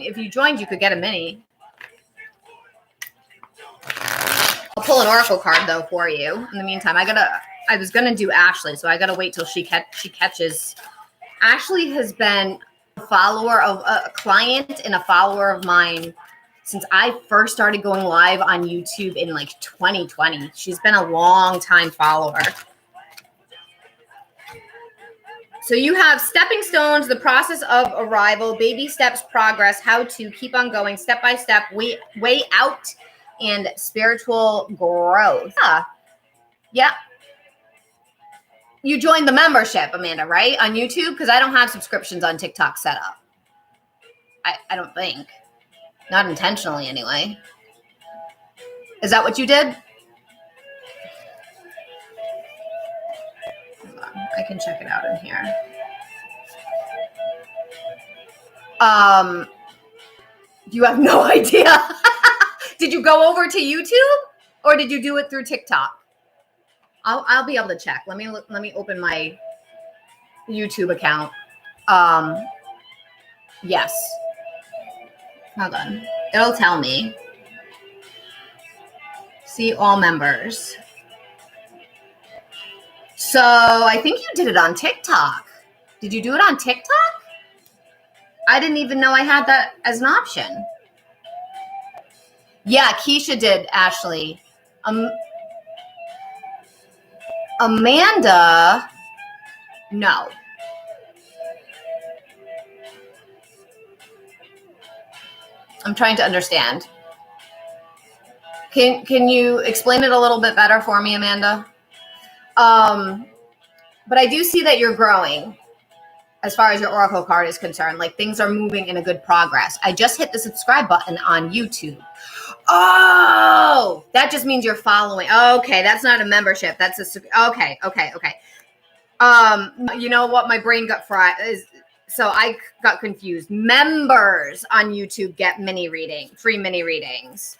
If you joined, you could get a mini. I'll pull an oracle card though for you. In the meantime, I was gonna do Ashley, so I gotta wait till she catches. Ashley has been a follower of a client and a follower of mine since I first started going live on YouTube in like 2020. She's been a long time follower. So you have stepping stones, the process of arrival, baby steps, progress, how to keep on going, step by step, way out, and spiritual growth. Yeah. You joined the membership, Amanda, right? On YouTube? Because I don't have subscriptions on TikTok set up. I don't think. Not intentionally, anyway. Is that what you did? Hold on. I can check it out in here. You have no idea. Did you go over to YouTube or did you do it through TikTok? I'll be able to check. Let me open my YouTube account. Yes. Hold on. It'll tell me. See all members. So I think you did it on TikTok. Did you do it on TikTok? I didn't even know I had that as an option. Yeah, Keisha did, Ashley. Amanda, no. I'm trying to understand. Can you explain it a little bit better for me, Amanda? But I do see that you're growing as far as your oracle card is concerned. Like things are moving in a good progress. I just hit the subscribe button on YouTube. Oh, that just means you're following. Okay, that's not a membership. That's okay. You know what? My brain got fried. So I got confused. Members on YouTube get free mini readings.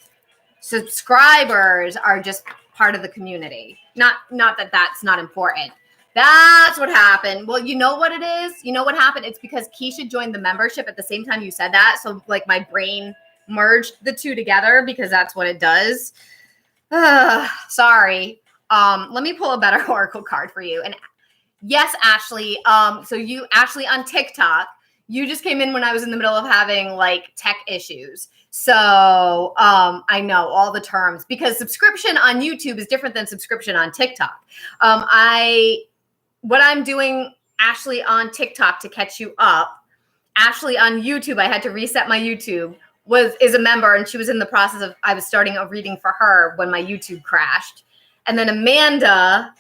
Subscribers are just part of the community. Not that that's not important. That's what happened. Well, you know what it is? You know what happened? It's because Keisha joined the membership at the same time you said that. So like my brain merged the two together because that's what it does. Sorry. Let me pull a better oracle card for you. And yes, Ashley. So you Ashley on TikTok, you just came in when I was in the middle of having like tech issues. So I know all the terms because subscription on YouTube is different than subscription on TikTok. What I'm doing, Ashley on TikTok to catch you up, Ashley on YouTube, I had to reset my YouTube, is a member and she was in the process of, I was starting a reading for her when my YouTube crashed. And then Amanda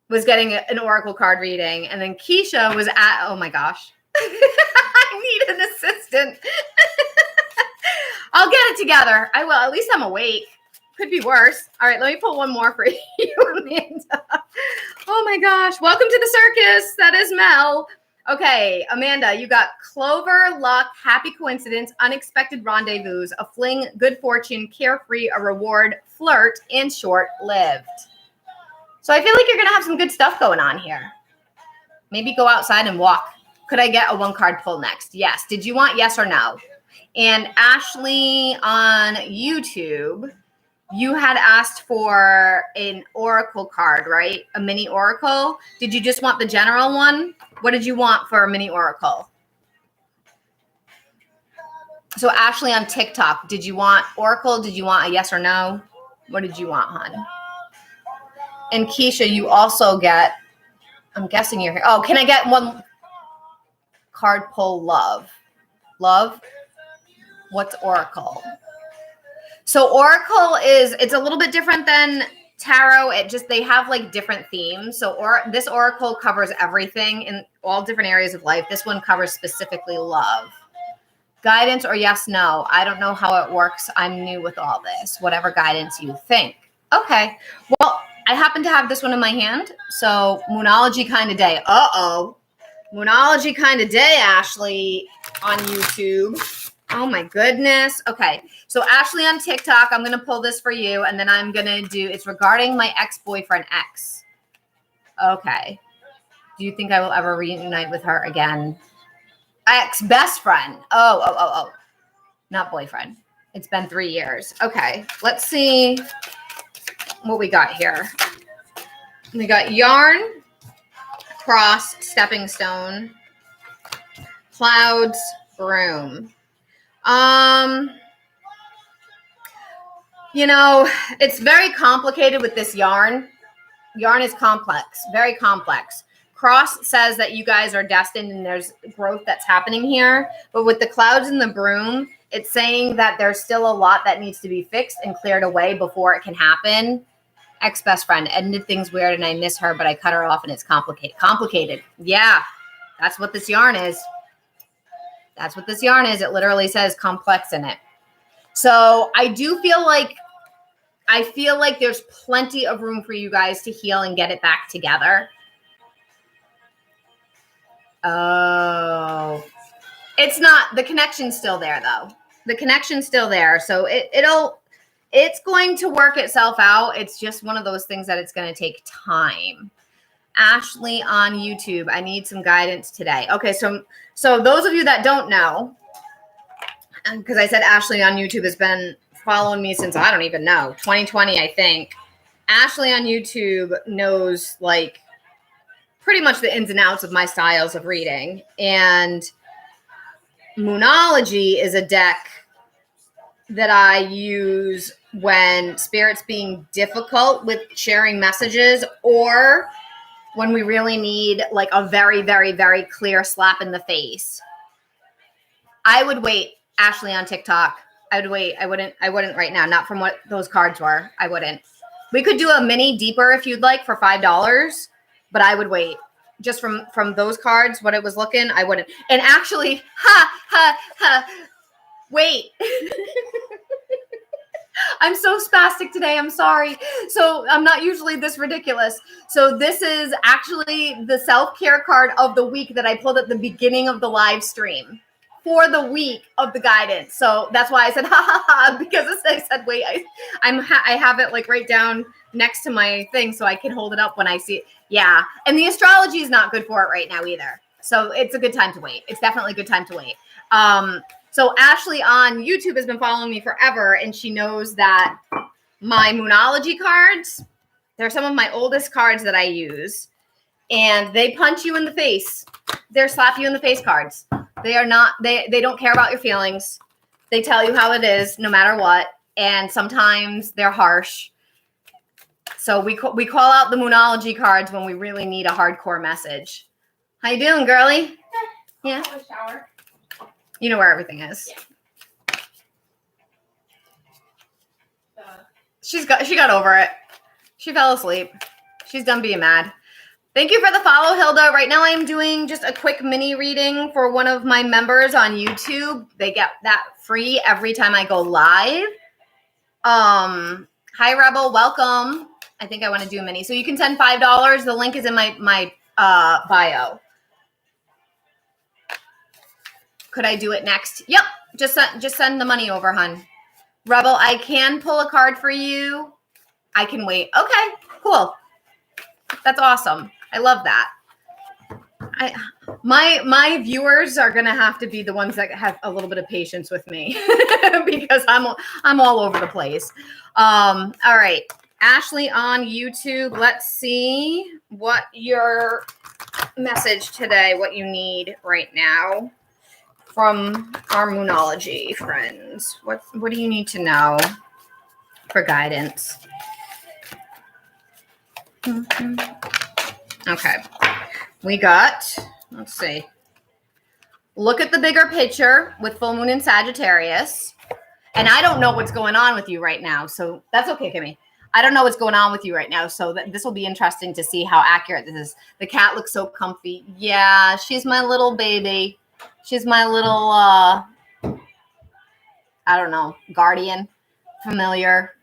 was getting an oracle card reading. And then Keisha was oh my gosh, I need an assistant. I'll get it together. I will. At least I'm awake. Could be worse. All right, let me pull one more for you, Amanda. Oh my gosh. Welcome to the circus. That is Mel. Okay, Amanda, you got clover, luck, happy coincidence, unexpected rendezvous, a fling, good fortune, carefree, a reward, flirt, and short-lived. So I feel like you're going to have some good stuff going on here. Maybe go outside and walk. Could I get a one-card pull next? Yes. Did you want yes or no? And Ashley on YouTube, you had asked for an oracle card, right? A mini oracle. Did you just want the general one? What did you want for a mini oracle? So Ashley on TikTok, did you want oracle? Did you want a yes or no? What did you want, hon? And Keisha, you also get, I'm guessing you're here. Oh, can I get one card pull love? Love? What's oracle? So oracle it's a little bit different than tarot. They have like different themes. So this oracle covers everything in all different areas of life. This one covers specifically love. Guidance or yes, no. I don't know how it works. I'm new with all this. Whatever guidance you think. Okay. Well, I happen to have this one in my hand. So Moonology kind of day. Moonology kind of day, Ashley, on YouTube. Oh my goodness. Okay. So Ashley on TikTok, I'm going to pull this for you. And then I'm going to it's regarding my ex-boyfriend X. Okay. Do you think I will ever reunite with her again? Ex-best friend. Oh. Not boyfriend. It's been 3 years. Okay, let's see what we got here. We got yarn, cross, stepping stone, clouds, broom. You know, it's very complicated with this yarn. Yarn is complex, very complex. Cross says that you guys are destined and there's growth that's happening here. But with the clouds and the broom, it's saying that there's still a lot that needs to be fixed and cleared away before it can happen. Ex-best friend ended things weird and I miss her, but I cut her off and it's complicated. Complicated. Yeah, that's what this yarn is. That's what this yarn is. It literally says complex in it. So I feel like there's plenty of room for you guys to heal and get it back together. Oh, it's not, the connection's still there though. The connection's still there. So it's going to work itself out. It's just one of those things that it's going to take time. Ashley on YouTube, I need some guidance today. Okay. So those of you that don't know, because I said Ashley on YouTube has been following me since, I don't even know, 2020, I think. Ashley on YouTube knows like pretty much the ins and outs of my styles of reading. And Moonology is a deck that I use when Spirit's being difficult with sharing messages, or when we really need like a very, very, very clear slap in the face. I would wait, Ashley on TikTok. I would wait. I wouldn't right now. Not from what those cards were. I wouldn't. We could do a mini deeper if you'd like for $5, but I would wait. Just from those cards, what it was looking, I wouldn't. And actually, wait. I'm so spastic today. I'm sorry. So I'm not usually this ridiculous. So this is actually the self-care card of the week that I pulled at the beginning of the live stream for the week of the guidance. So that's why I said, because I said, wait, I have it like right down next to my thing so I can hold it up when I see it. Yeah. And the astrology is not good for it right now either. So it's a good time to wait. It's definitely a good time to wait. So Ashley on YouTube has been following me forever, and she knows that my Moonology cards, they're some of my oldest cards that I use, and they punch you in the face. They're slap you in the face cards. They are not, they don't care about your feelings. They tell you how it is no matter what, and sometimes they're harsh. So we call out the Moonology cards when we really need a hardcore message. How you doing, girly? Yeah. Shower. You know where everything is. Yeah. She got over it. She fell asleep. She's done being mad. Thank you for the follow, Hilda. Right now I am doing just a quick mini reading for one of my members on YouTube. They get that free every time I go live. Hi, Rebel. Welcome. I think I want to do a mini. So you can send $5. The link is in my bio. Could I do it next? Yep. Just send the money over, hun. Rebel, I can pull a card for you. I can wait. Okay, cool. That's awesome. I love that. My viewers are gonna have to be the ones that have a little bit of patience with me because I'm all over the place. All right, Ashley on YouTube. Let's see what your message today, what you need right now from our Moonology friends. What do you need to know for guidance? Okay. We got, let's see. Look at the bigger picture with full moon in Sagittarius. And I don't know what's going on with you right now. So that's okay, Kimmy. I don't know what's going on with you right now. So this will be interesting to see how accurate this is. The cat looks so comfy. Yeah, she's my little baby. She's my little, I don't know, guardian, familiar,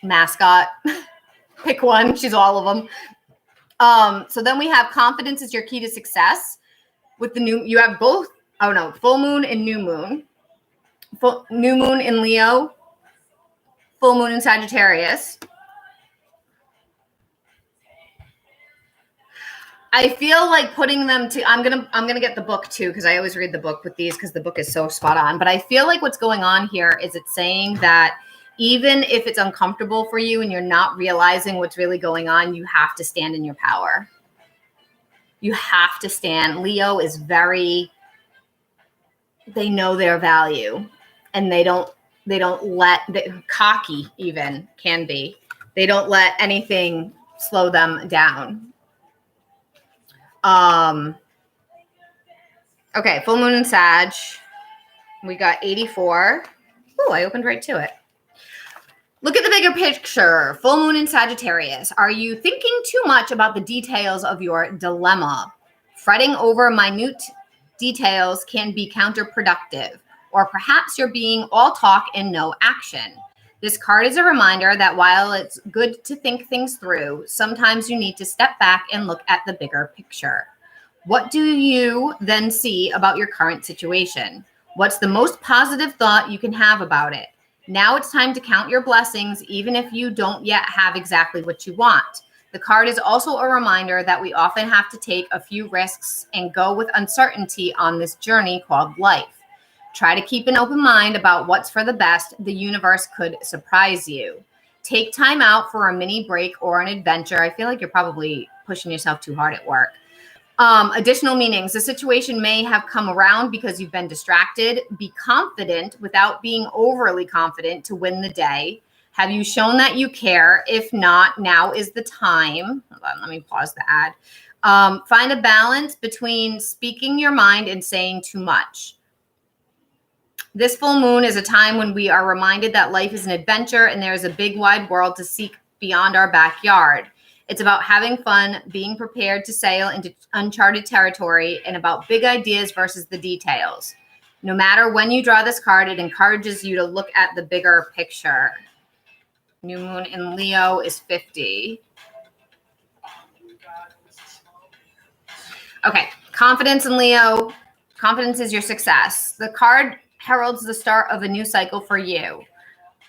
mascot. Pick one. She's all of them. So then we have confidence is your key to success. With the new, you have both, oh no, full moon and new moon. New moon in Leo, full moon in Sagittarius. I feel like putting them to, I'm gonna get the book too, because I always read the book with these because the book is so spot on. But I feel like what's going on here is it's saying that even if it's uncomfortable for you and you're not realizing what's really going on, you have to stand in your power. You have to stand. Leo is they know their value, and they don't let, cocky even can be. They don't let anything slow them down. Okay, full moon in Sag. We got 84. Oh, I opened right to it. Look at the bigger picture. Full moon in Sagittarius. Are you thinking too much about the details of your dilemma? Fretting over minute details can be counterproductive, or perhaps you're being all talk and no action. This card is a reminder that while it's good to think things through, sometimes you need to step back and look at the bigger picture. What do you then see about your current situation? What's the most positive thought you can have about it? Now it's time to count your blessings, even if you don't yet have exactly what you want. The card is also a reminder that we often have to take a few risks and go with uncertainty on this journey called life. Try to keep an open mind about what's for the best. The universe could surprise you. Take time out for a mini break or an adventure. I feel like you're probably pushing yourself too hard at work. Additional meanings. The situation may have come around because you've been distracted. Be confident without being overly confident to win the day. Have you shown that you care? If not, now is the time. Hold on, let me pause the ad. Find a balance between speaking your mind and saying too much. This full moon is a time when we are reminded that life is an adventure and there is a big wide world to seek beyond our backyard. It's about having fun, being prepared to sail into uncharted territory, and about big ideas versus the details. No matter when you draw this card, it encourages you to look at the bigger picture. New moon in Leo is 50. Okay, confidence in Leo. Confidence is your success. The card heralds the start of a new cycle for you.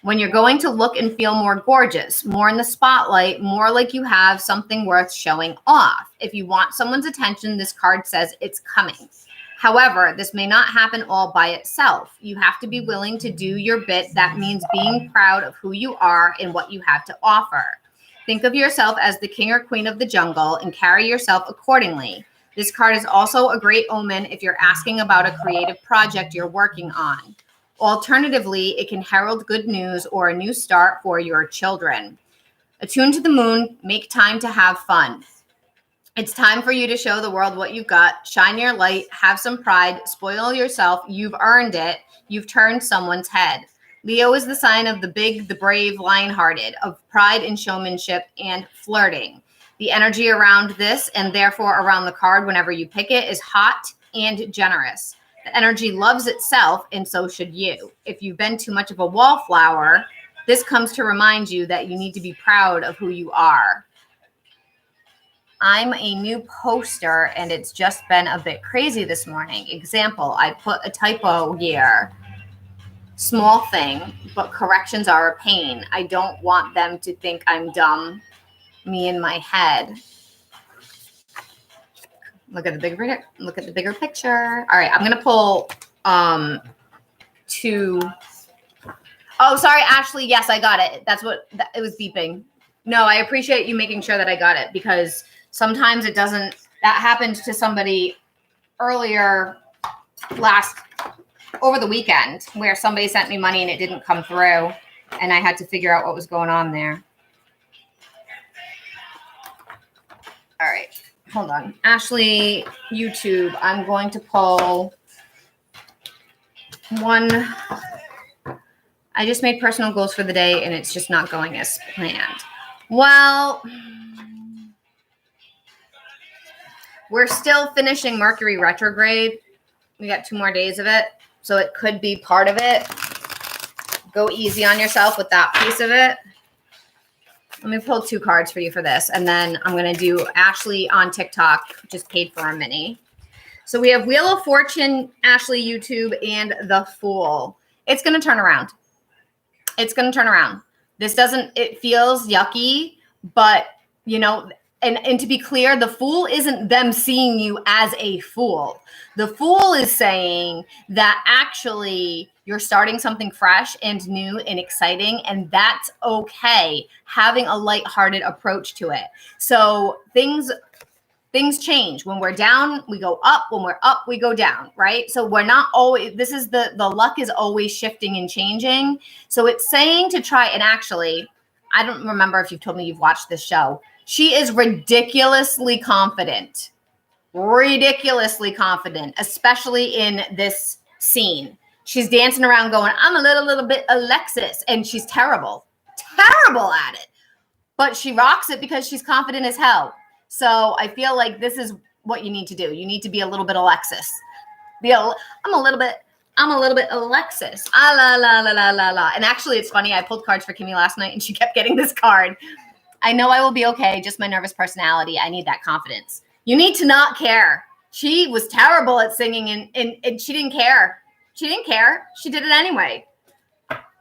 When you're going to look and feel more gorgeous, more in the spotlight, more like you have something worth showing off. If you want someone's attention, this card says it's coming. However, this may not happen all by itself. You have to be willing to do your bit. That means being proud of who you are and what you have to offer. Think of yourself as the king or queen of the jungle and carry yourself accordingly. This card is also a great omen if you're asking about a creative project you're working on. Alternatively, it can herald good news or a new start for your children. Attune to the moon, make time to have fun. It's time for you to show the world what you've got. Shine your light, have some pride, spoil yourself. You've earned it. You've turned someone's head. Leo is the sign of the big, the brave, lion-hearted, of pride and showmanship and flirting. The energy around this, and therefore around the card whenever you pick it, is hot and generous. The energy loves itself, and so should you. If you've been too much of a wallflower, this comes to remind you that you need to be proud of who you are. I'm a new poster, and it's just been a bit crazy this morning. Example, I put a typo here. Small thing, but corrections are a pain. I don't want them to think I'm dumb, me in my head. Look at the bigger picture. All right, I'm gonna pull two. Oh, sorry, Ashley. Yes, I got it. That's what it was beeping. No, I appreciate you making sure that I got it, because sometimes it doesn't. That happened to somebody earlier over the weekend, where somebody sent me money and it didn't come through, and I had to figure out what was going on there. All right. Hold on. Ashley, YouTube, I'm going to pull one. I just made personal goals for the day, and it's just not going as planned. Well, we're still finishing Mercury retrograde. We got 2 more days of it, so it could be part of it. Go easy on yourself with that piece of it. Let me pull 2 cards for you for this, and then I'm going to do Ashley on TikTok, just paid for a mini. So we have Wheel of Fortune, Ashley YouTube, and the Fool. It's going to turn around. It's going to turn around. It feels yucky, but, you know, and to be clear, the fool isn't them seeing you as a fool. The fool is saying that actually you're starting something fresh and new and exciting, and that's okay. Having a lighthearted approach to it. So things change. When we're down, we go up. When we're up, we go down, right? So we're not always, this is the luck is always shifting and changing. So it's saying to try, and actually, I don't remember if you've told me you've watched this show. She is ridiculously confident, especially in this scene. She's dancing around going, I'm a little bit Alexis, and she's terrible at it. But she rocks it because she's confident as hell. So I feel like this is what you need to do. You need to be a little bit Alexis. I'm a little bit Alexis. La la la la la la. And actually, it's funny. I pulled cards for Kimmy last night, and she kept getting this card. I know I will be okay. Just my nervous personality. I need that confidence. You need to not care. She was terrible at singing, and she didn't care. She didn't care. She did it anyway.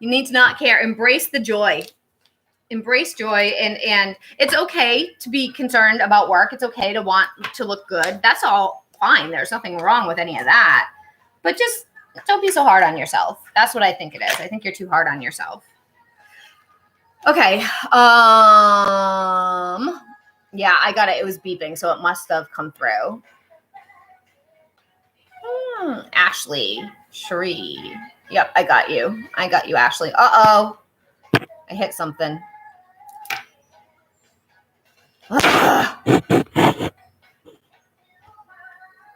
You need to not care. Embrace the joy. Embrace joy, and it's okay to be concerned about work. It's okay to want to look good. That's all fine. There's nothing wrong with any of that. But just don't be so hard on yourself. That's what I think it is. I think you're too hard on yourself. Okay. Yeah, I got it. It was beeping, so it must have come through. Ashley, Cherie. Yep, I got you. Ashley. Uh-oh. I hit something.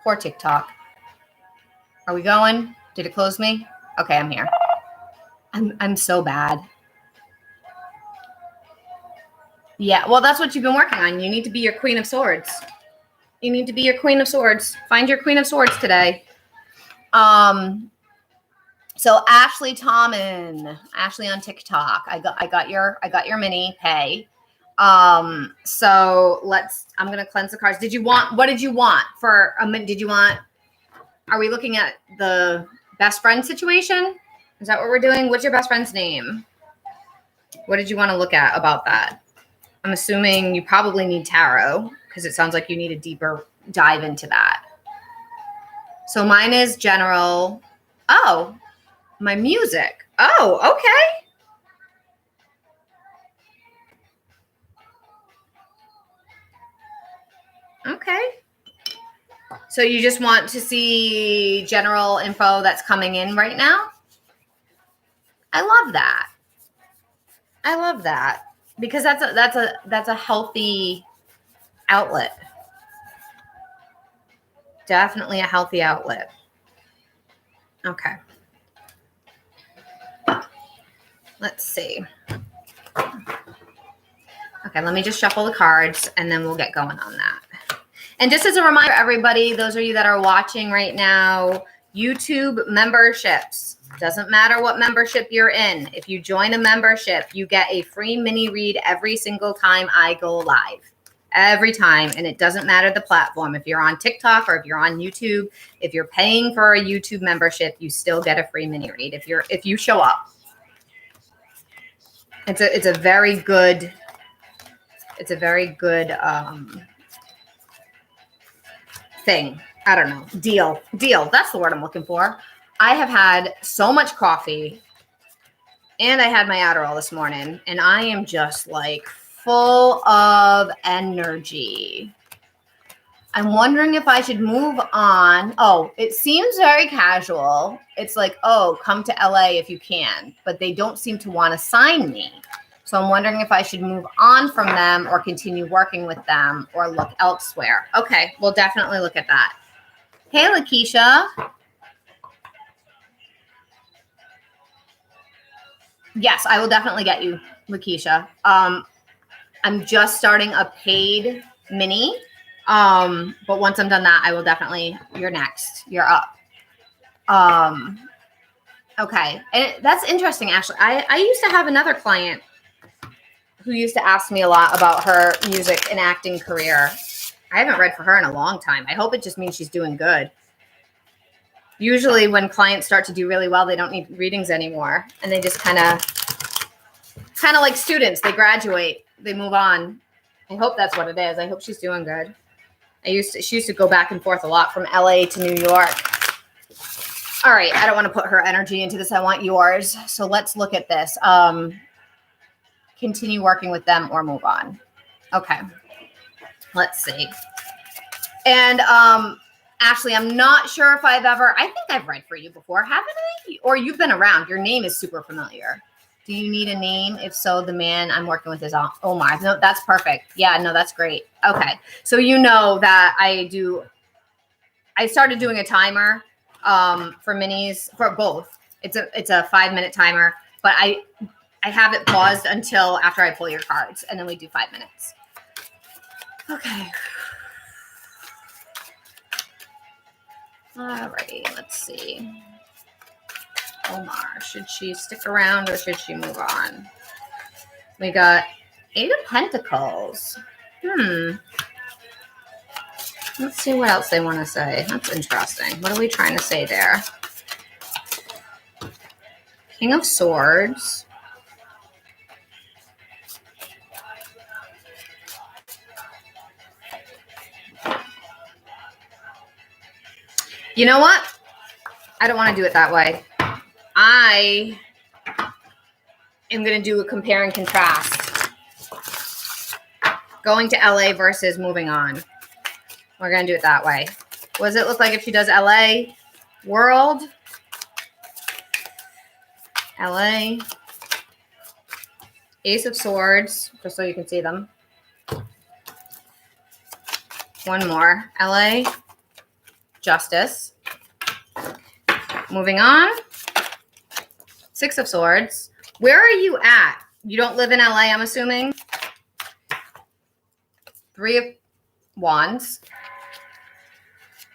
Poor TikTok. Are we going? Did it close me? Okay, I'm here. I'm so bad. Yeah, well, that's what you've been working on. You need to be your Queen of Swords. You need to be your Queen of Swords. Find your Queen of Swords today. So Ashley Tommen, Ashley on TikTok. I got your mini pay. So I'm going to cleanse the cards. What did you want for a minute? Are we looking at the best friend situation? Is that what we're doing? What's your best friend's name? What did you want to look at about that? I'm assuming you probably need tarot because it sounds like you need a deeper dive into that. So mine is general. Oh, my music. Oh, okay. Okay. So you just want to see general info that's coming in right now? I love that. Because that's a healthy outlet. Definitely a healthy outlet. Okay. Let's see. Okay, let me just shuffle the cards and then we'll get going on that. And just as a reminder, everybody, those of you that are watching right now, YouTube memberships. Doesn't matter what membership you're in. If you join a membership, you get a free mini read every single time I go live. Every time. And it doesn't matter the platform. If you're on TikTok or if you're on YouTube, if you're paying for a YouTube membership, you still get a free mini read if you show up. It's a very good thing. I don't know. Deal. That's the word I'm looking for. I have had so much coffee and I had my Adderall this morning and I am just like full of energy. I'm wondering if I should move on. Oh, it seems very casual. It's like, oh, come to LA if you can, but they don't seem to want to sign me. So I'm wondering if I should move on from them or continue working with them or look elsewhere. Okay, we'll definitely look at that. Hey, Lakeisha. Yes, I will definitely get you, Lakeisha. I'm just starting a paid mini. But once I'm done that, I will definitely, you're next. You're up. Okay. And that's interesting, Ashley. I used to have another client who used to ask me a lot about her music and acting career. I haven't read for her in a long time. I hope it just means she's doing good. Usually when clients start to do really well, they don't need readings anymore. And they just kind of like students, they graduate, they move on. I hope that's what it is. I hope she's doing good. She used to go back and forth a lot from LA to New York. All right, I don't want to put her energy into this. I want yours. So let's look at this. Continue working with them or move on. Okay. Let's see. And Ashley, I'm not sure if I think I've read for you before, haven't I? Or you've been around. Your name is super familiar. Do you need a name? If so, the man I'm working with is Omar. No, that's perfect. Yeah, no, that's great. Okay. So you know that I started doing a timer for minis, for both. It's a 5-minute timer, but I have it paused until after I pull your cards, and then we do 5 minutes. Okay. All right, let's see. Omar, should she stick around or should she move on? We got 8 of Pentacles. Let's see what else they want to say. That's interesting. What are we trying to say there? King of Swords. You know what? I don't want to do it that way. I am going to do a compare and contrast. Going to LA versus moving on. We're going to do it that way. What does it look like if she does LA? World. LA. Ace of Swords, just so you can see them. One more. LA. Justice. Moving on. 6 of Swords. Where are you at? You don't live in LA, I'm assuming. 3 of Wands.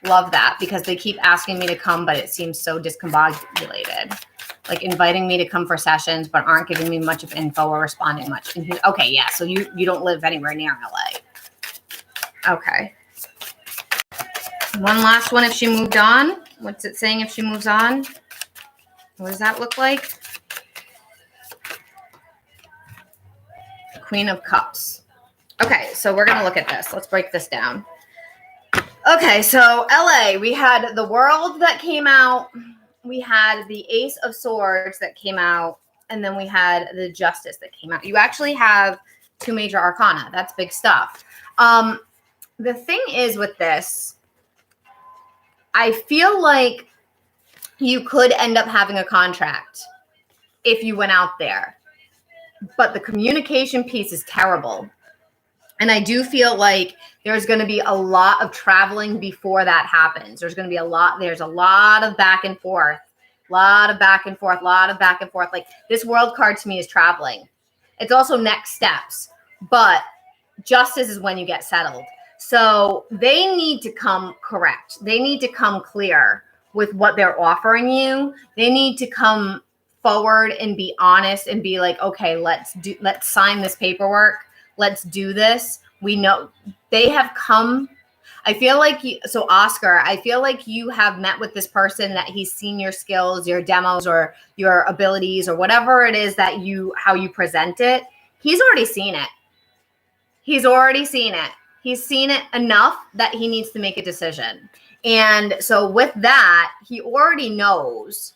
Love that because they keep asking me to come, but it seems so discombobulated. Like inviting me to come for sessions, but aren't giving me much of info or responding much. Okay, yeah, so you don't live anywhere near LA. Okay. One last one if she moved on. What's it saying if she moves on? What does that look like? Queen of Cups. Okay, so we're going to look at this. Let's break this down. Okay, so LA, we had the World that came out. We had the Ace of Swords that came out. And then we had the Justice that came out. You actually have 2 major arcana. That's big stuff. The thing is with this, I feel like you could end up having a contract if you went out there. But the communication piece is terrible. And I do feel like there's going to be a lot of traveling before that happens. There's a lot of back and forth. Like this World card to me is traveling. It's also next steps. But Justice is when you get settled. So they need to come correct. They need to come clear with what they're offering you. They need to come forward and be honest and be like, okay, let's sign this paperwork. Let's do this. We know they have come. I feel like Oscar, I feel like you have met with this person that he's seen your skills, your demos, or your abilities, or whatever it is that how you present it. He's already seen it. He's seen it enough that he needs to make a decision. And so with that, he already knows.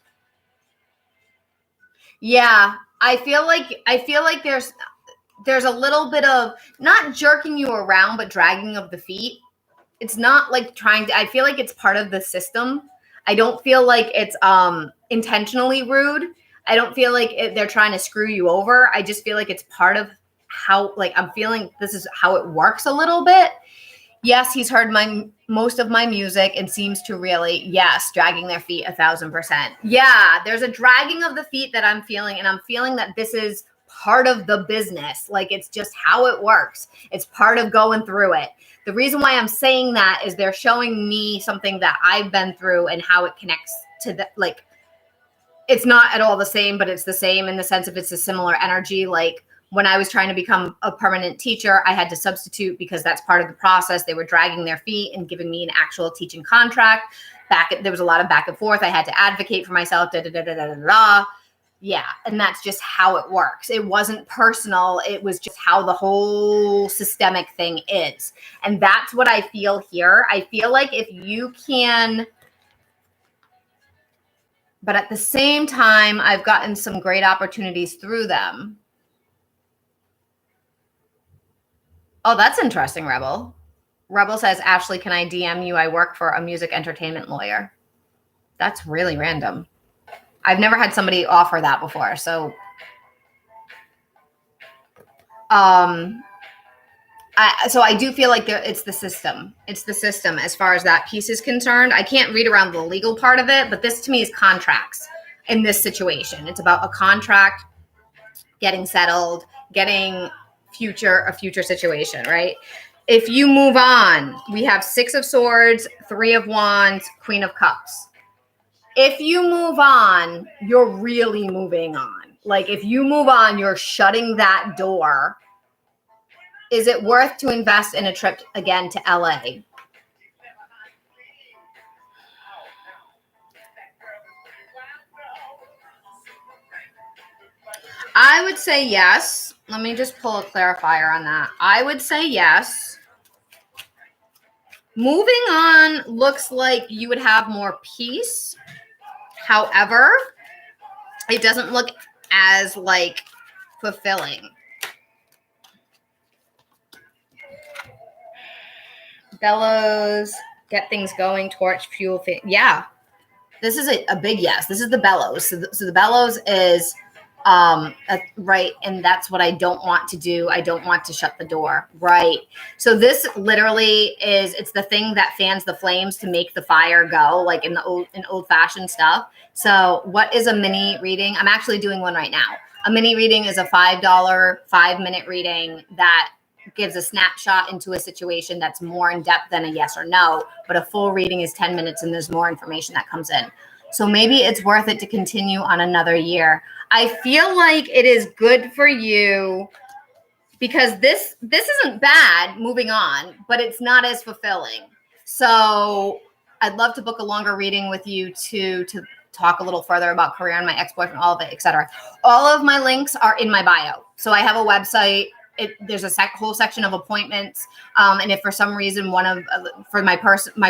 Yeah, I feel like there's a little bit of not jerking you around, but dragging of the feet. It's not like I feel like it's part of the system. I don't feel like it's intentionally rude. I don't feel like they're trying to screw you over. I just feel like it's part of how, like, I'm feeling this is how it works a little bit. Yes, he's heard most of my music and seems to really, yes, dragging their feet 1,000%. Yeah, there's a dragging of the feet that I'm feeling, and I'm feeling that this is part of the business. Like, it's just how it works. It's part of going through it. The reason why I'm saying that is they're showing me something that I've been through and how it connects to the, like, it's not at all the same, but it's the same in the sense of it's a similar energy. Like, when I was trying to become a permanent teacher, I had to substitute because that's part of the process. They were dragging their feet and giving me an actual teaching contract. There was a lot of back and forth. I had to advocate for myself. Yeah, and that's just how it works. It wasn't personal. It was just how the whole systemic thing is. And that's what I feel here. I feel like if you can, but at the same time, I've gotten some great opportunities through them. Oh, that's interesting, Rebel. Rebel says, Ashley, can I DM you? I work for a music entertainment lawyer. That's really random. I've never had somebody offer that before. So, I do feel like it's the system. It's the system as far as that piece is concerned. I can't read around the legal part of it, but this to me is contracts in this situation. It's about a contract getting settled, getting a future situation, right? If you move on, we have 6 of Swords, 3 of Wands, Queen of Cups. If you move on, you're really moving on. Like if you move on, you're shutting that door. Is it worth to invest in a trip again to LA? I would say yes. Let me just pull a clarifier on that. I would say yes. Moving on looks like you would have more peace. However, it doesn't look as like fulfilling. Bellows, get things going, torch, fuel. Yeah, this is a big yes. This is the bellows. So the bellows is right, and that's what I don't want to do. I don't want to shut the door, right? So this literally is, it's the thing that fans the flames to make the fire go, like in old-fashioned stuff. So what is a mini reading? I'm actually doing one right now. A mini reading is a $5 5-minute reading that gives a snapshot into a situation that's more in depth than a yes or no, but a full reading is 10 minutes and there's more information that comes in. So maybe it's worth it to continue on another year. I feel like it is good for you because this isn't bad moving on, but it's not as fulfilling. So I'd love to book a longer reading with you to talk a little further about career and my ex-boyfriend, all of it, etc. All of my links are in my bio. So I have a website. There's a whole section of appointments. And if for some reason for my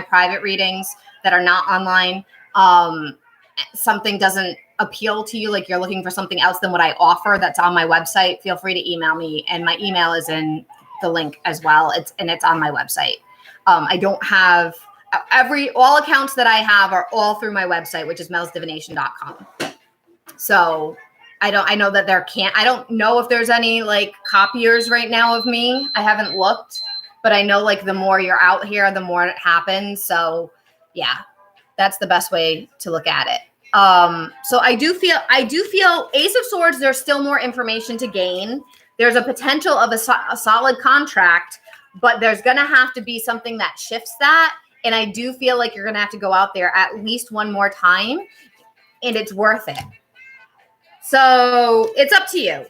private readings that are not online, something doesn't appeal to you, like you're looking for something else than what I offer that's on my website, feel free to email me. And my email is in the link as well. It's on my website. I don't have all accounts that I have are all through my website, which is melsdivination.com. So I know that I don't know if there's any like copiers right now of me. I haven't looked, but I know like the more you're out here, the more it happens. So yeah, that's the best way to look at it. So I do feel Ace of Swords, there's still more information to gain. There's a potential of a solid contract, but there's going to have to be something that shifts that. And I do feel like you're going to have to go out there at least one more time, and it's worth it. So it's up to you.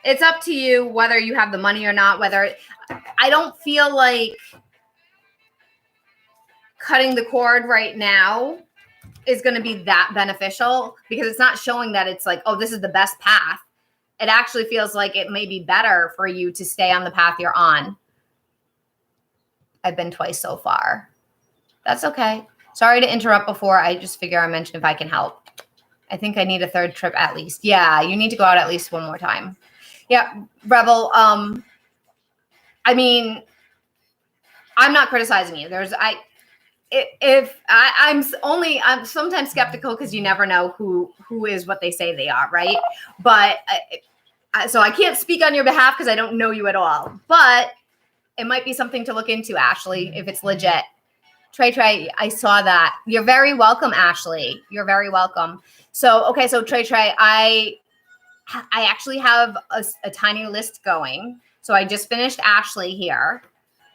It's up to you whether you have the money or not, I don't feel like cutting the cord right now is going to be that beneficial because it's not showing that it's like, oh, this is the best path. It actually feels like it may be better for you to stay on the path you're on. I've been twice so far. That's okay. Sorry to interrupt before. I just figure I mentioned if I can help. I think I need a 3rd trip at least. Yeah, you need to go out at least one more time. Yeah, Rebel. I mean, I'm not criticizing you. I'm sometimes skeptical because you never know who is what they say they are, right? But so I can't speak on your behalf because I don't know you at all. But it might be something to look into, Ashley, if it's legit. Trey, I saw that. You're very welcome, Ashley. You're very welcome. So, okay, so Trey, I actually have a tiny list going. So I just finished Ashley here.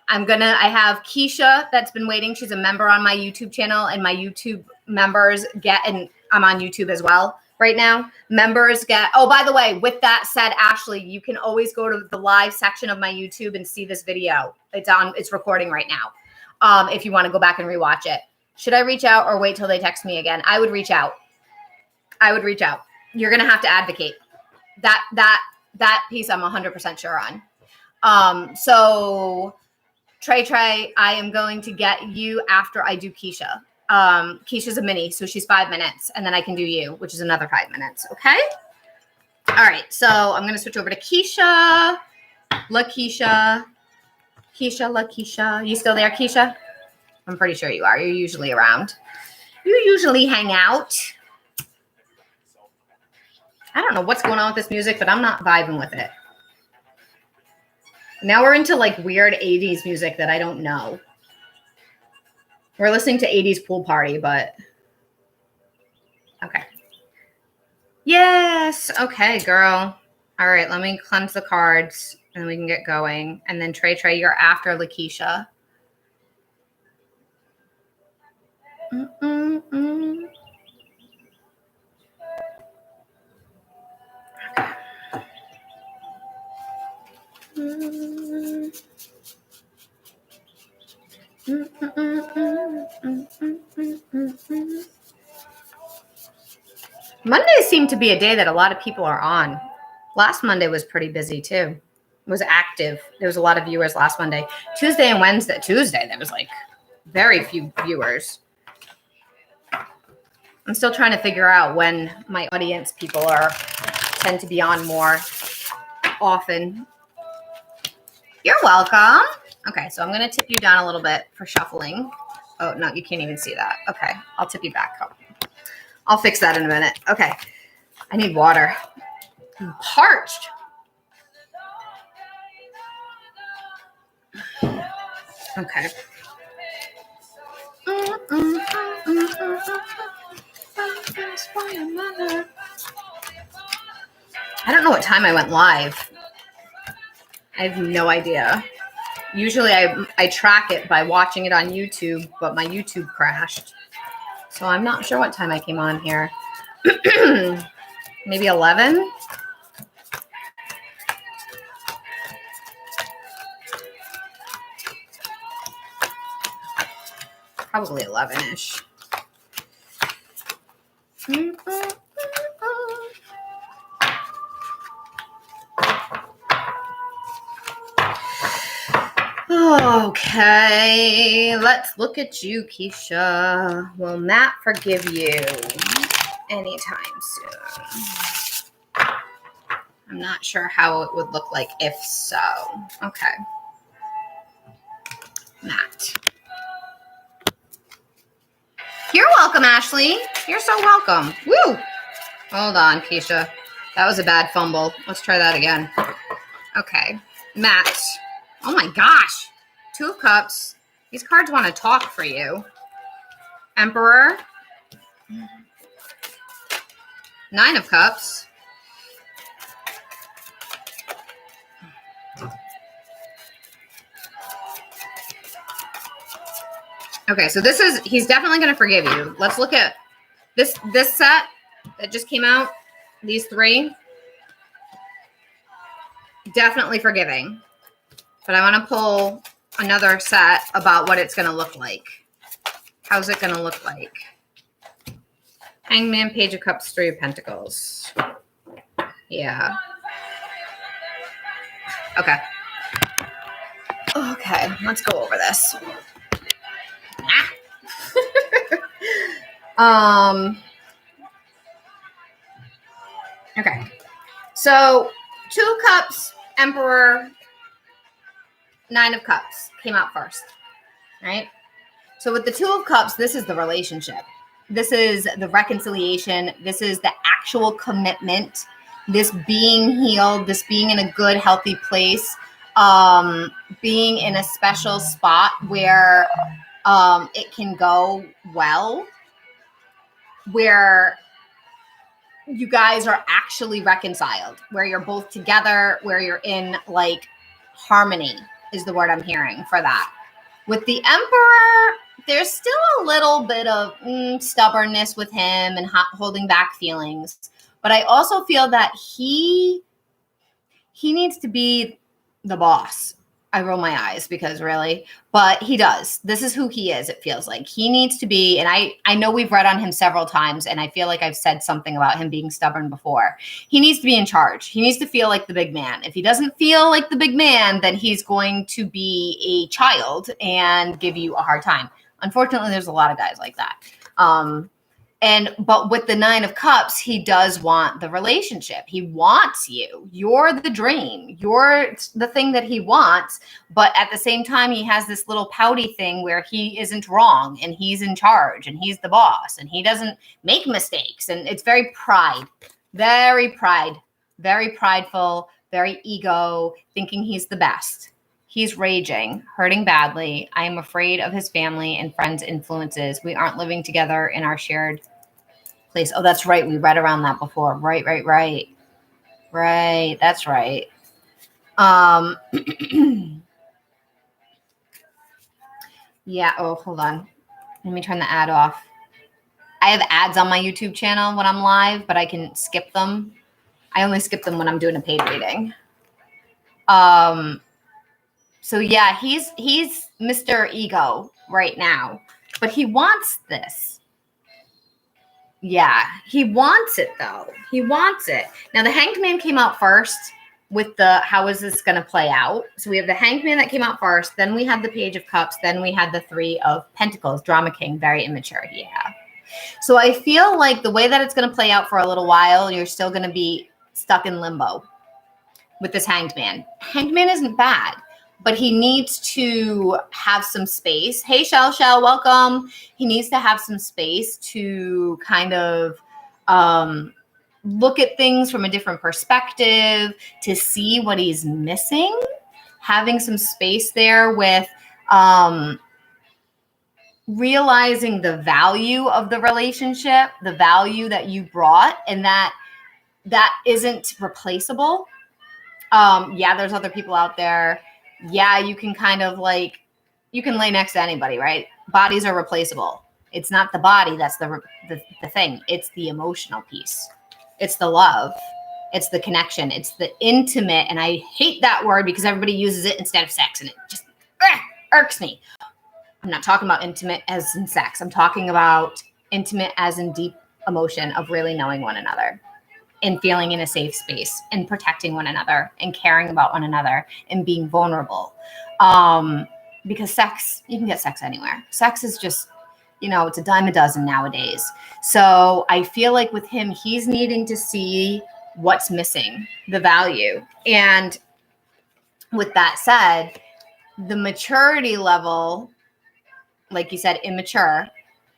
I have Keisha that's been waiting. She's a member on my YouTube channel, and my YouTube members and I'm on YouTube as well right now. Members oh, by the way, with that said, Ashley, you can always go to the live section of my YouTube and see this video. It's recording right now. If you want to go back and rewatch it. Should I reach out or wait till they text me again? I would reach out. you're going to have to advocate. That piece I'm 100% sure on. So Trey, I am going to get you after I do Keisha. Keisha's a mini, so she's 5 minutes, and then I can do you, which is another 5 minutes. Okay. All right. So I'm going to switch over to Keisha. LaKeisha. You still there, Keisha? I'm pretty sure you are. You're usually around. You usually hang out. I don't know what's going on with this music, but I'm not vibing with it. Now we're into like weird 80s music that I don't know. We're listening to 80s Pool Party, but okay. Yes. Okay, girl. All right, let me cleanse the cards and we can get going. And then Trey, you're after LaKeisha. Mondays seem to be a day that a lot of people are on. Last Monday was pretty busy too. It was active. There was a lot of viewers last Monday. Tuesday and Wednesday. Tuesday, there was like very few viewers. I'm still trying to figure out when my audience people tend to be on more often. You're welcome. Okay, so I'm going to tip you down a little bit for shuffling. Oh, no, you can't even see that. Okay, I'll tip you back up. I'll fix that in a minute. Okay, I need water. I'm parched. Okay. I don't know what time I went live. I have no idea. Usually I track it by watching it on YouTube, but my YouTube crashed. So I'm not sure what time I came on here. Maybe 11? Probably 11-ish. Okay, let's look at you, Keisha. Will Matt forgive you anytime soon? I'm not sure how it would look like if so. Okay. Matt. You're welcome, Ashley. You're so welcome. Woo! Hold on, Keisha. That was a bad fumble. Let's try that again. Okay. Matt. Oh my gosh. 2 of Cups. These cards want to talk for you. Emperor. 9 of Cups. Okay, so he's definitely going to forgive you. Let's look at this set that just came out. These 3. Definitely forgiving. But I want to pull another set about what it's going to look like. How's it going to look like? Hangman, Page of Cups, 3 of Pentacles. Yeah. Okay. Okay, let's go over this. Okay. So 2 of Cups, Emperor, 9 of Cups came out first, right? So with the 2 of Cups, this is the relationship. This is the reconciliation. This is the actual commitment. This being healed, this being in a good, healthy place, being in a special spot where it can go well, where you guys are actually reconciled, where you're both together, where you're in like harmony is the word I'm hearing for that. With the Emperor, there's still a little bit of stubbornness with him and holding back feelings. But I also feel that he needs to be the boss. I roll my eyes because really, but he does. This is who he is. It feels like he needs to be. And I know we've read on him several times, and I feel like I've said something about him being stubborn before. He needs to be in charge. He needs to feel like the big man. If he doesn't feel like the big man, then he's going to be a child and give you a hard time. Unfortunately, there's a lot of guys like that. But with the 9 of Cups, he does want the relationship. He wants you. You're the dream. You're the thing that he wants. But at the same time, he has this little pouty thing where he isn't wrong and he's in charge and he's the boss and he doesn't make mistakes. And it's very very prideful, very ego, thinking he's the best. He's raging, hurting badly. I am afraid of his family and friends' influences. We aren't living together in our shared place. Oh, that's right. We read around that before. Right. That's right. Yeah. Oh, hold on. Let me turn the ad off. I have ads on my YouTube channel when I'm live, but I can skip them. I only skip them when I'm doing a paid reading. So yeah, he's Mr. Ego right now, but he wants this. Yeah, he wants it though. He wants it. Now the Hanged Man came out first with the how is this going to play out? So we have the Hanged Man that came out first, then we had the Page of Cups, then we had the 3 of Pentacles, Drama King, very immature. Yeah. So I feel like the way that it's going to play out for a little while, you're still going to be stuck in limbo with this Hanged Man. Hanged Man isn't bad, but he needs to have some space. Hey, Shell, welcome. He needs to have some space to kind of look at things from a different perspective, to see what he's missing. Having some space there with realizing the value of the relationship, the value that you brought, and that isn't replaceable. Yeah, there's other people out there. Yeah, you can kind of like, you can lay next to anybody, right? Bodies are replaceable. It's not the body that's the thing. It's the emotional piece. It's the love. It's the connection. It's the intimate. And I hate that word because everybody uses it instead of sex, and it just irks me. I'm not talking about intimate as in sex. I'm talking about intimate as in deep emotion of really knowing one another and feeling in a safe space and protecting one another and caring about one another and being vulnerable. Because sex, you can get sex anywhere. Sex is just, it's a dime a dozen nowadays. So I feel like with him, he's needing to see what's missing, the value. And with that said, the maturity level, like you said, immature.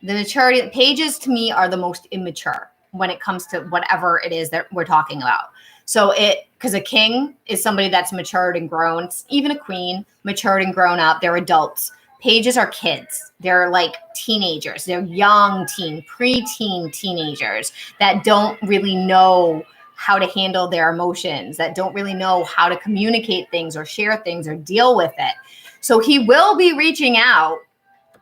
The maturity pages to me are the most immature when it comes to whatever it is that we're talking about. So because a king is somebody that's matured and grown, even a queen, matured and grown up, they're adults. Pages are kids. They're like teenagers. They're young preteen teenagers that don't really know how to handle their emotions, that don't really know how to communicate things or share things or deal with it. So he will be reaching out.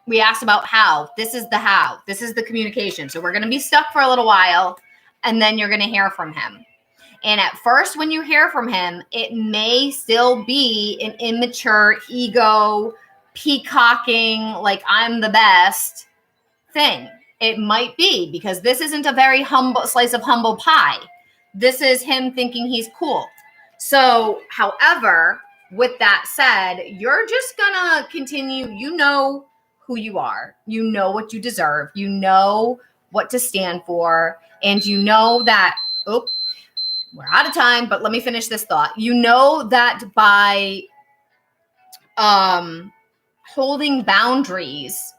We asked about how. This is the how. This is the communication. So we're going to be stuck for a little while, and then you're going to hear from him. And at first, when you hear from him, it may still be an immature, ego, peacocking, like I'm the best thing. It might be, because this isn't a very humble slice of humble pie. This is him thinking he's cool. So, however, with that said, you're just going to continue, who you are, what you deserve, what to stand for, and that, we're out of time, but let me finish this thought. That by holding boundaries,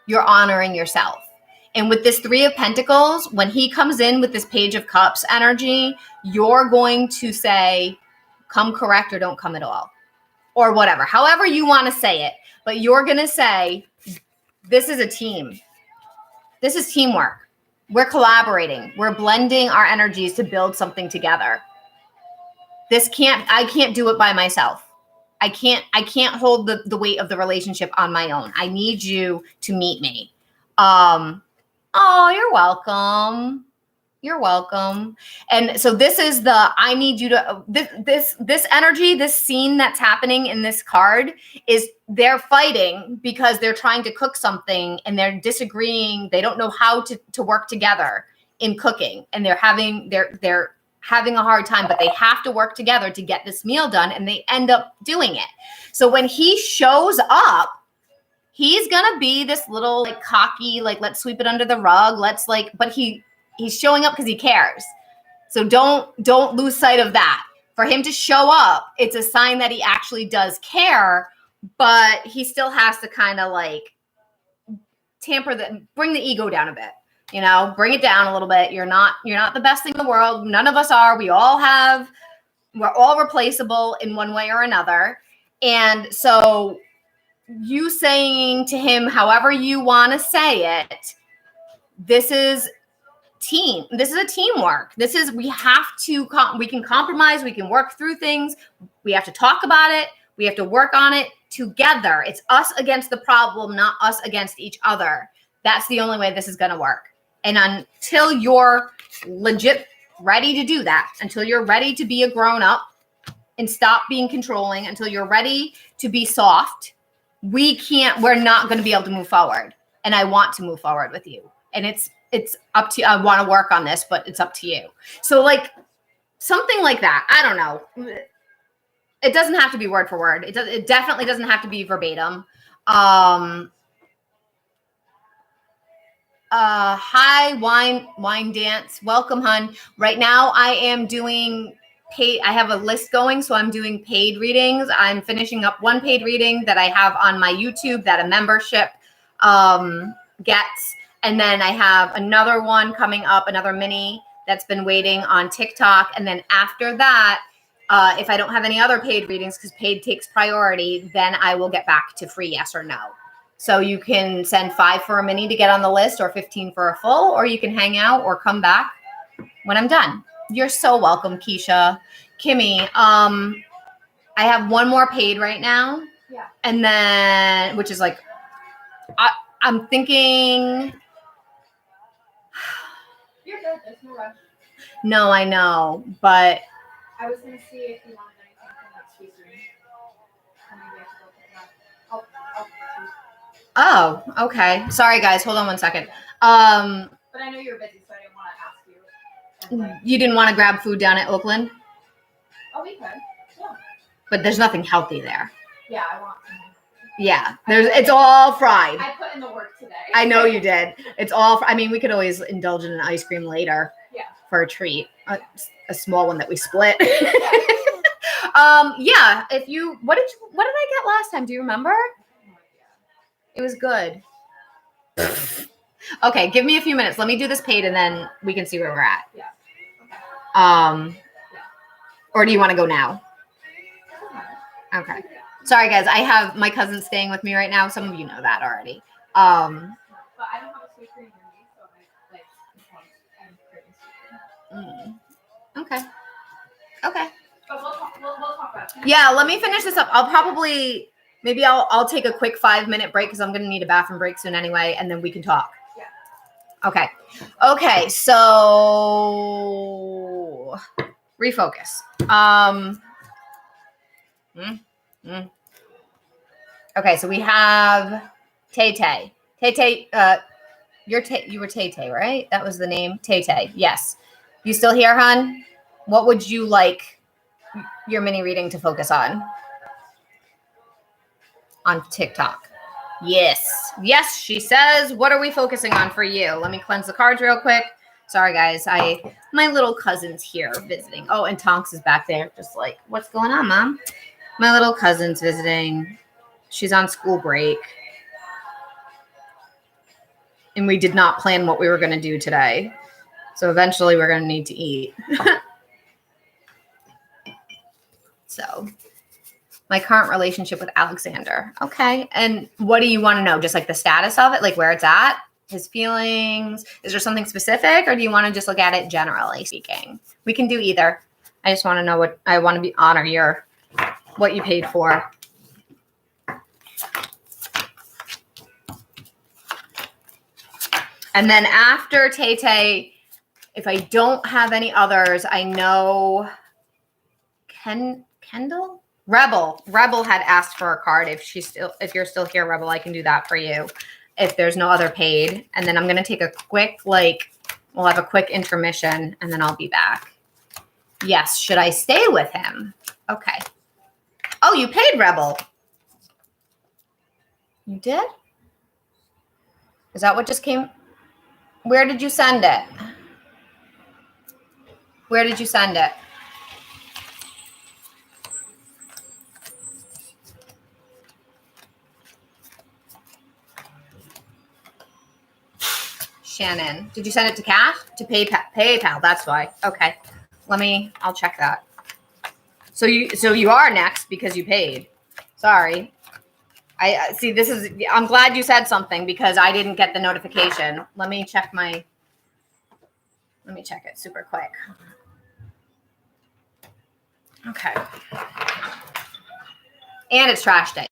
you're honoring yourself. And with this 3 of Pentacles, when he comes in with this Page of Cups energy, you're going to say, come correct or don't come at all, or whatever, however you want to say it. But you're going to say, this is a team. This is teamwork. We're collaborating. We're blending our energies to build something together. I can't do it by myself. I can't hold the weight of the relationship on my own. I need you to meet me. Oh, you're welcome. You're welcome. And so this is the, I need you to, this energy, this scene that's happening in this card is they're fighting because they're trying to cook something and they're disagreeing. They don't know how to work together in cooking, and they're having a hard time, but they have to work together to get this meal done, and they end up doing it. So when he shows up, he's gonna be this little like cocky, like let's sweep it under the rug. Let's like, but he's showing up because he cares. So don't lose sight of that. For him to show up, it's a sign that he actually does care, but he still has to kind of like bring the ego down a bit. You know, bring it down a little bit. You're not the best thing in the world. None of us are. We're all replaceable in one way or another. And so you saying to him, however you want to say it, this is team. This is a teamwork. We can compromise. We can work through things. We have to talk about it. We have to work on it together. It's us against the problem, not us against each other. That's the only way this is going to work. And until you're legit ready to do that, until you're ready to be a grown up and stop being controlling, until you're ready to be soft, we're not going to be able to move forward. And I want to move forward with you. And it's up to you. I want to work on this, but it's up to you. So like something like that. I don't know. It doesn't have to be word for word. It definitely doesn't have to be verbatim. Hi, wine dance. Welcome, hun. Right now I am doing paid. I have a list going, so I'm doing paid readings. I'm finishing up one paid reading that I have on my YouTube that a membership gets. And then I have another one coming up, another mini that's been waiting on TikTok. And then after that, if I don't have any other paid readings, because paid takes priority, then I will get back to free yes or no. So you can send 5 for a mini to get on the list, or 15 for a full, or you can hang out or come back when I'm done. You're so welcome, Keisha. Kimmy, I have one more paid right now. Yeah. And then, which is like, I'm thinking. You're good. There's no rush. No, I know, but. I was going to see if you wanted anything from that sweet room. Or maybe I could go pick it up. Oh, okay. Sorry, guys. Hold on one second. But I know you're busy, so I didn't want to ask you. And, you didn't want to grab food down at Oakland? Oh, we could. Yeah. But there's nothing healthy there. Yeah, I want some. Yeah, it's all fried. I put in the work today. I know you did. It's all. I mean, we could always indulge in an ice cream later. Yeah. For a treat, a small one that we split. Yeah. If you, what did I get last time? Do you remember? It was good. Okay, give me a few minutes. Let me do this paid, and then we can see where we're at. Yeah. Okay. Or do you want to go now? Okay. Sorry, guys. I have my cousin staying with me right now. Some of you know that already. But I don't have a sweet cream near me, so I'm Okay. Okay. But we'll talk about it. Yeah, let me finish this up. Maybe I'll take a quick 5-minute break because I'm going to need a bathroom break soon anyway, and then we can talk. Yeah. Okay. So refocus. Okay, so we have Tay-Tay. Tay-Tay, you were Tay-Tay, right? That was the name? Tay-Tay, yes. You still here, hon? What would you like your mini reading to focus on TikTok? Yes. Yes, she says. What are we focusing on for you? Let me cleanse the cards real quick. Sorry, guys. My little cousin's here visiting. Oh, and Tonks is back there just like, what's going on, Mom? My little cousin's visiting. She's on school break. And we did not plan what we were going to do today. So eventually we're going to need to eat. So my current relationship with Alexander. Okay. And what do you want to know? Just like the status of it, like where it's at, his feelings. Is there something specific, or do you want to just look at it generally speaking? We can do either. I just want to know honor what you paid for. And then after Tay-Tay, If I don't have any others, I know Kendall? Rebel had asked for a card. If you're still here, Rebel, I can do that for you. If there's no other paid. And then I'm gonna take a quick, we'll have a quick intermission and then I'll be back. Yes, should I stay with him? Okay. Oh, you paid Rebel. You did? Is that what just came? Where did you send it? Where did you send it? Shannon, did you send it to cash? To PayPal, that's why. Okay. I'll check that. So you are next because you paid. Sorry. I see I'm glad you said something because I didn't get the notification. Let me check it super quick. Okay. And it's trash day.